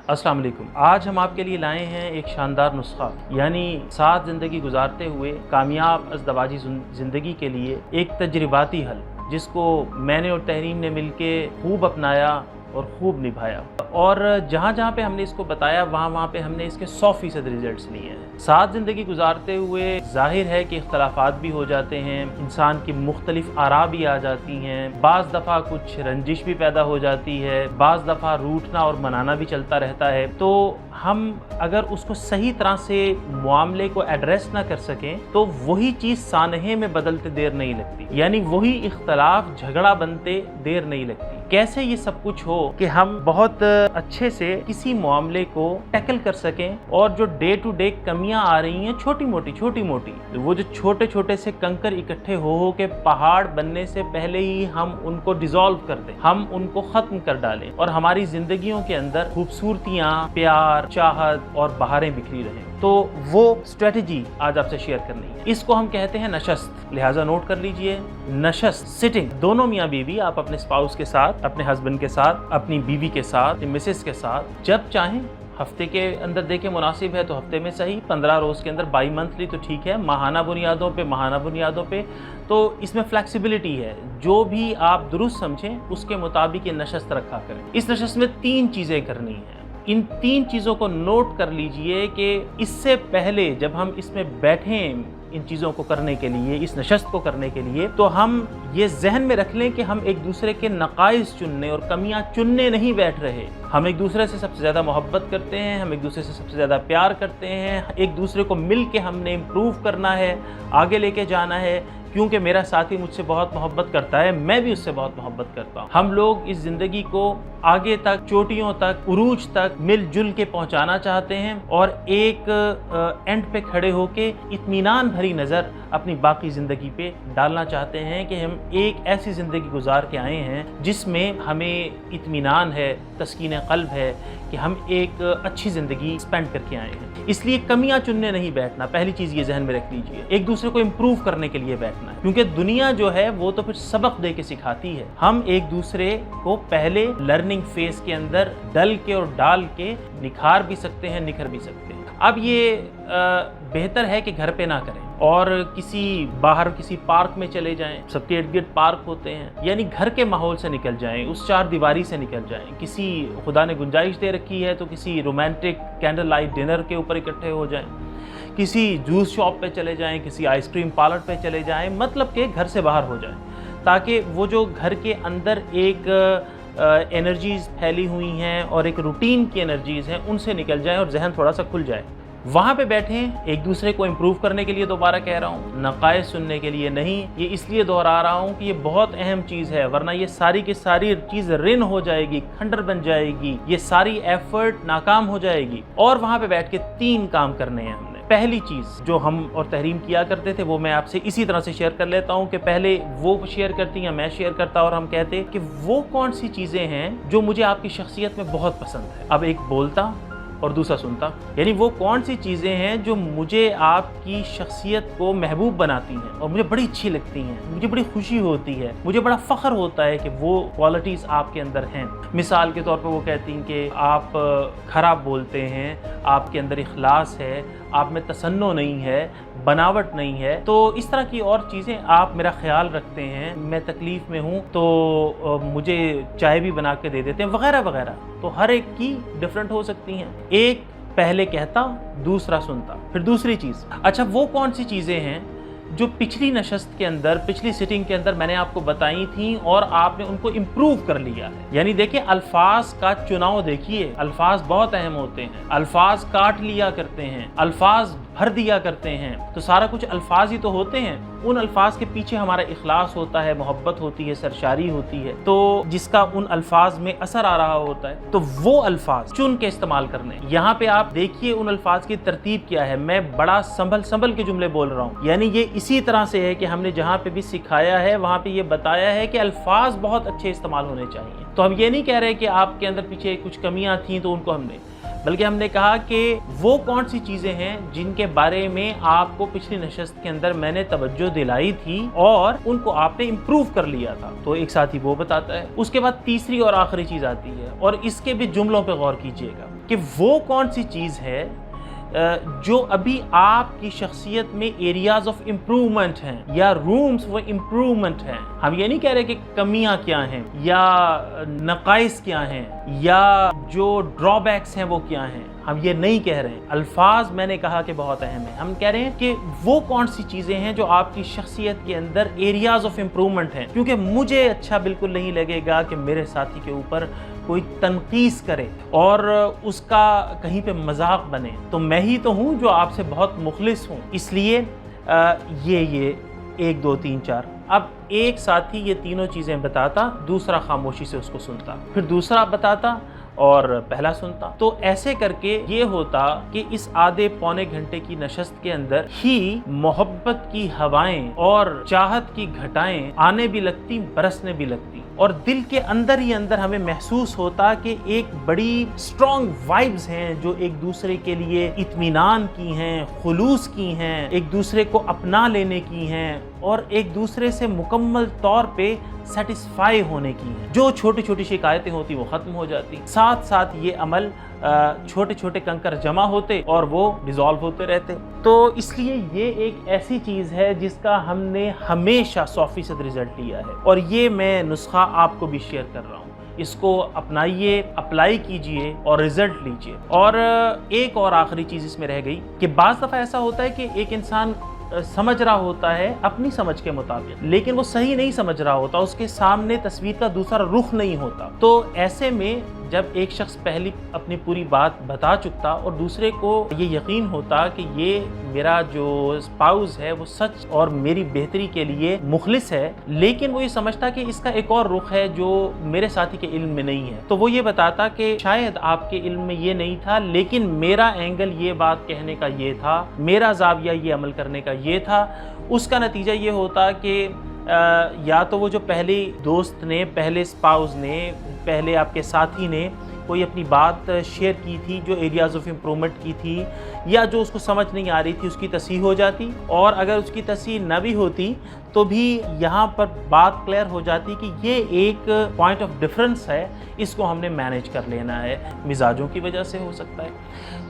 अस्सलाम वालेकुम। आज हम आपके लिए लाए हैं एक शानदार नुस्खा, यानी साथ ज़िंदगी गुजारते हुए कामयाब अज़दवाजी ज़िंदगी के लिए एक तजर्बाती हल, जिसको मैंने और तहरीन ने मिलके खूब अपनाया और खूब निभाया। और जहाँ जहाँ पे हमने इसको बताया वहाँ पे हमने इसके 100% रिजल्ट्स लिए हैं। साथ ज़िंदगी गुजारते हुए जाहिर है कि इख्तलाफात भी हो जाते हैं, इंसान की मुख्तलिफ आरा भी आ जाती हैं, बाज़ दफ़ा कुछ रंजिश भी पैदा हो जाती है, बाज़ दफ़ा रूठना और मनाना भी चलता रहता है। तो हम अगर उसको सही तरह से मामले को एड्रेस ना कर सकें तो वही चीज़ सानहे में बदलते देर नहीं लगती, यानी वही इख्तलाफ झगड़ा बनते देर नहीं लगती। कैसे ये सब कुछ हो कि हम बहुत अच्छे से किसी मामले को टैकल कर सकें और जो डे टू डे कमियां आ रही हैं छोटी मोटी वो जो छोटे छोटे से कंकर इकट्ठे हो के पहाड़ बनने से पहले ही हम उनको डिसॉल्व कर दें, हम उनको ख़त्म कर डालें और हमारी ज़िंदगियों के अंदर खूबसूरतियाँ, प्यार, चाहत और बहारें बिखरी रहें। तो वो स्ट्रेटजी आज आपसे शेयर करनी है। इसको हम कहते हैं नशस्त, लिहाजा नोट कर लीजिए। नशस्त सिटिंग, दोनों मियाँ बीवी, आप अपने स्पाउस के साथ, अपने हस्बैंड के साथ, अपनी बीवी के साथ, अपनी मिसेस के साथ जब चाहें, हफ्ते के अंदर देखें मुनासिब है तो हफ्ते में सही, 15 रोज़ के अंदर, बाई मंथली तो ठीक है, माहाना बुनियादों पे तो इसमें फ्लेक्सिबिलिटी है। जो भी आप दुरुस्त समझें उसके मुताबिक ये नशस्त रखा करें। इस नशस्त में 3 चीज़ें करनी हैं। इन 3 चीज़ों को नोट कर लीजिए कि इससे पहले जब हम इसमें बैठें इन चीज़ों को करने के लिए, इस नशस्त को करने के लिए, तो हम ये जहन में रख लें कि हम एक दूसरे के नकाइस चुनने और कमियां चुनने नहीं बैठ रहे। हम एक दूसरे से सबसे ज़्यादा मोहब्बत करते हैं, हम एक दूसरे से सबसे ज़्यादा प्यार करते हैं, एक दूसरे को मिल के हमने इम्प्रूव करना है, आगे लेके जाना है, क्योंकि मेरा साथी मुझसे बहुत मोहब्बत करता है, मैं भी उससे बहुत मोहब्बत करता हूँ। हम लोग इस ज़िंदगी को आगे तक, चोटियों तक, उरूज तक मिलजुल के पहुँचाना चाहते हैं और एक एंड पे खड़े होके इत्मीनान भरी नज़र अपनी बाकी ज़िंदगी पे डालना चाहते हैं कि हम एक ऐसी ज़िंदगी गुजार के आए हैं जिसमें हमें इत्मीनान है, तस्कीन क़ल्ब है कि हम एक अच्छी ज़िंदगी स्पेंड करके आए हैं। इसलिए कमियां चुनने नहीं बैठना, पहली चीज़ ये जहन में रख लीजिए। एक दूसरे को इम्प्रूव करने के लिए बैठना है, क्योंकि दुनिया जो है वो तो फिर सबक दे के सिखाती है। हम एक दूसरे को पहले लर्निंग फेज के अंदर डल के और डाल के निखार भी सकते हैं, निखर भी सकते हैं। अब ये बेहतर है कि घर पे ना करें और बाहर किसी पार्क में चले जाएं, सबके इर्द गिर्द पार्क होते हैं, यानी घर के माहौल से निकल जाएं, उस 4 दीवारी से निकल जाएं। किसी खुदा ने गुंजाइश दे रखी है तो किसी रोमांटिक कैंडल लाइट डिनर के ऊपर इकट्ठे हो जाएं, किसी जूस शॉप पे चले जाएं, किसी आइसक्रीम पार्लर पे चले जाएं, मतलब कि घर से बाहर हो जाएं, ताकि वो जो घर के अंदर एक एनर्जीज़ फैली हुई हैं और एक रूटीन की एनर्जीज़ हैं उनसे निकल जाएं और जहन थोड़ा सा खुल जाए। वहाँ पे बैठें, एक दूसरे को इम्प्रूव करने के लिए, दोबारा कह रहा हूँ, नकाइस सुनने के लिए नहीं। ये इसलिए दोहरा रहा हूँ कि ये बहुत अहम चीज़ है, वरना ये सारी की सारी चीज़ रिन हो जाएगी, खंडर बन जाएगी, ये सारी एफर्ट नाकाम हो जाएगी। और वहाँ पे बैठ के 3 काम करने हैं हमने। पहली चीज़ जो हम और तहरीम किया करते थे वो मैं आपसे इसी तरह से शेयर कर लेता हूँ कि पहले वो शेयर करती या मैं शेयर करता और हम कहते कि वो कौन सी चीज़ें हैं जो मुझे आपकी शख्सियत में बहुत पसंद है। अब एक बोलता और दूसरा सुनता, यानी वो कौन सी चीज़ें हैं जो मुझे आपकी शख्सियत को महबूब बनाती हैं और मुझे बड़ी अच्छी लगती हैं, मुझे बड़ी खुशी होती है, मुझे बड़ा फ़ख्र होता है कि वो क्वालिटीज़ आपके अंदर हैं। मिसाल के तौर पे वो कहती हैं कि आप खराब बोलते हैं, आपके अंदर इखलास है, आप में तसन्नो नहीं है, बनावट नहीं है, तो इस तरह की और चीज़ें, आप मेरा ख्याल रखते हैं, मैं तकलीफ़ में हूँ तो मुझे चाय भी बना के दे देते हैं, वगैरह वगैरह। तो हर एक की डिफरेंट हो सकती हैं। एक पहले कहता, दूसरा सुनता। फिर दूसरी चीज़, अच्छा वो कौन सी चीज़ें हैं जो पिछली नशस्त के अंदर, पिछली सिटिंग के अंदर मैंने आपको बताई थी और आपने उनको इम्प्रूव कर लिया है। यानी देखिए, अल्फाज का चुनाव देखिए, अल्फाज बहुत अहम होते हैं, अल्फाज काट लिया करते हैं, अल्फाज भर दिया करते हैं, तो सारा कुछ अल्फाज ही तो होते हैं। उन अल्फाज के पीछे हमारा इखलास होता है, मोहब्बत होती है, सरशारी होती है, तो जिसका उन अल्फाज में असर आ रहा होता है, तो वो अल्फाज चुन के इस्तेमाल करने। यहाँ पे आप देखिए उन अल्फाज की तरतीब क्या है। मैं बड़ा संभल के जुमले बोल रहा हूँ, यानी ये इसी तरह से है कि हमने जहाँ पे भी सिखाया है वहाँ पे ये बताया है कि अल्फाज बहुत अच्छे इस्तेमाल होने चाहिए। तो हम ये नहीं कह रहे कि आपके अंदर पीछे कुछ कमियाँ थी तो उनको हमने, बल्कि हमने कहा कि वो कौन सी चीज़ें हैं जिनके बारे में आपको पिछली नशस्त के अंदर मैंने तवज्जो दिलाई थी और उनको आपने इम्प्रूव कर लिया था। तो एक साथी वो बताता है। उसके बाद तीसरी और आखिरी चीज़ आती है, और इसके भी जुमलों पे गौर कीजिएगा। कि वो कौन सी चीज़ है जो अभी आपकी शख्सियत में एरियाज ऑफ इम्प्रूवमेंट हैं या रूम्स वो इम्प्रूवमेंट हैं। हम ये नहीं कह रहे कि कमियां क्या हैं या नकाइस क्या हैं या जो ड्रॉबैक्स हैं वो क्या हैं, हम ये नहीं कह रहे हैं। अल्फाज मैंने कहा कि बहुत अहम है। हम कह रहे हैं कि वो कौन सी चीज़ें हैं जो आपकी शख्सियत के अंदर एरियाज ऑफ इम्प्रूवमेंट हैं, क्योंकि मुझे अच्छा बिल्कुल नहीं लगेगा कि मेरे साथी के ऊपर कोई तनकीस करे और उसका कहीं पे मजाक बने। तो मैं ही तो हूँ जो आपसे बहुत मुखलिस हूँ, इसलिए ये 1 2 3 4। अब एक साथी ये तीनों चीज़ें बताता, दूसरा खामोशी से उसको सुनता, फिर दूसरा बताता और पहला सुनता। तो ऐसे करके ये होता कि इस आधे पौने घंटे की नशस्त के अंदर ही मोहब्बत की हवाएं और चाहत की घटाएं आने भी लगती, बरसने भी लगती, और दिल के अंदर ही अंदर हमें महसूस होता कि एक बड़ी स्ट्रॉन्ग वाइब्स हैं जो एक दूसरे के लिए इत्मीनान की हैं, खुलूस की हैं, एक दूसरे को अपना लेने की हैं और एक दूसरे से मुकम्मल तौर पे सेटिस्फाई होने की हैं। जो छोटी छोटी शिकायतें होती वो ख़त्म हो जाती, साथ साथ ये अमल छोटे छोटे कंकर जमा होते और वो डिज़ोल्व होते रहते। तो इसलिए ये एक ऐसी चीज़ है जिसका हमने हमेशा 100% रिज़ल्ट लिया है, और ये मैं नुस्खा आपको भी शेयर कर रहा हूँ। इसको अपनाइए, अप्लाई कीजिए और रिजल्ट लीजिए। और एक और आखिरी चीज़ इसमें रह गई कि बाज़ दफ़ा ऐसा होता है कि एक इंसान समझ रहा होता है अपनी समझ के मुताबिक, लेकिन वो सही नहीं समझ रहा होता, उसके सामने तस्वीर का दूसरा रुख नहीं होता। तो ऐसे में जब एक शख्स पहली अपनी पूरी बात बता चुकता और दूसरे को ये यकीन होता कि ये मेरा जो स्पाउस है वो सच और मेरी बेहतरी के लिए मुखलिस है, लेकिन वो ये समझता कि इसका एक और रुख है जो मेरे साथी के इल्म में नहीं है, तो वो ये बताता कि शायद आपके इल्म में ये नहीं था, लेकिन मेरा एंगल ये बात कहने का ये था, मेरा जाविया ये अमल करने का ये था। उसका नतीजा ये होता कि या तो वो जो पहले दोस्त ने, पहले स्पाउस ने, पहले आपके साथी ने कोई अपनी बात शेयर की थी जो एरियाज ऑफ इम्प्रूवमेंट की थी, या जो उसको समझ नहीं आ रही थी उसकी तस्हीह हो जाती, और अगर उसकी तस्हीह न भी होती तो भी यहाँ पर बात क्लियर हो जाती कि ये एक पॉइंट ऑफ डिफरेंस है, इसको हमने मैनेज कर लेना है, मिजाजों की वजह से हो सकता है।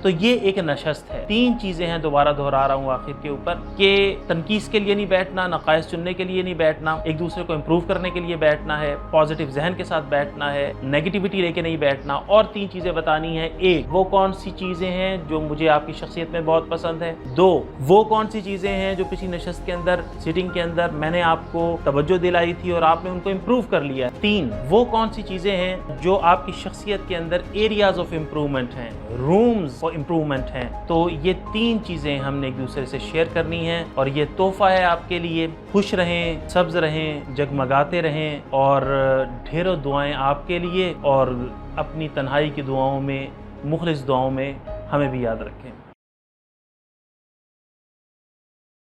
तो ये एक नशस्त है। 3 चीज़ें हैं, दोबारा दोहरा रहा हूँ आखिर के ऊपर, कि तनकीस के लिए नहीं बैठना, नकाइस चुनने के लिए नहीं बैठना, एक दूसरे को इम्प्रूव करने के लिए बैठना है, पॉजिटिव जहन के साथ बैठना है, नेगेटिविटी लेके नहीं बैठना। और 3 चीज़ें बतानी है। 1, वो कौन सी चीज़ें हैं जो मुझे आपकी शख्सियत में बहुत पसंद है। 2, वो कौन सी चीज़ें हैं जो पिछली नशस्त के अंदर, सिटिंग के अंदर मैंने आपको तवज्जो दिलाई थी और आपने उनको इम्प्रूव कर लिया। 3, वो कौन सी चीज़ें हैं जो आपकी शख्सियत के अंदर एरियाज ऑफ इम्प्रूवमेंट हैं, रूम्स फॉर इम्प्रूवमेंट हैं। तो ये 3 चीज़ें हमने एक दूसरे से शेयर करनी है, और ये तोहफा है आपके लिए। खुश रहें, सब्ज रहें, जगमगाते रहें, और ढेरों दुआएं आपके लिए, और अपनी तन्हाई की दुआओं में, मुखलिस दुआओं में हमें भी याद रखें।